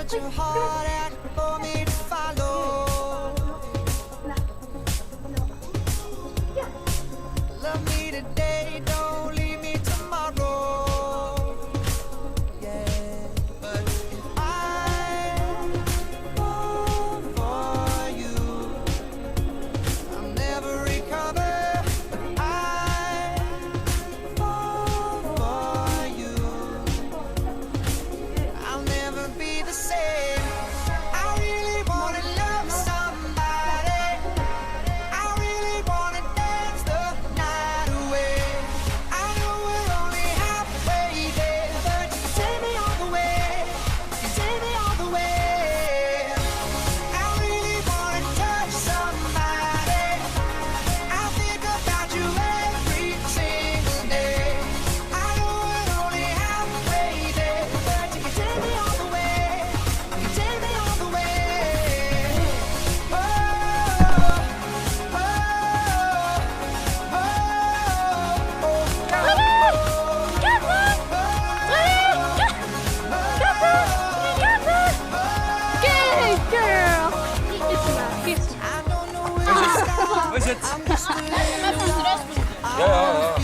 Set your heart out for me to follow. Love me today, don't leave me tomorrow. Yeah, but if I fall for you, I'll never recover. But I fall for you, I'll never be the same. I really wanna love somebody. I really wanna dance the night away. I know we're only halfway there, but you take me all the way. You take me all the way. I really wanna touch somebody. I think about you every single day. I know we're only halfway there, but you can take me all the way. You take me all the way. Oh, oh, Good girl. Kiss me. I don't know where to start. Is het? I'm just a little Ja, ja, ja.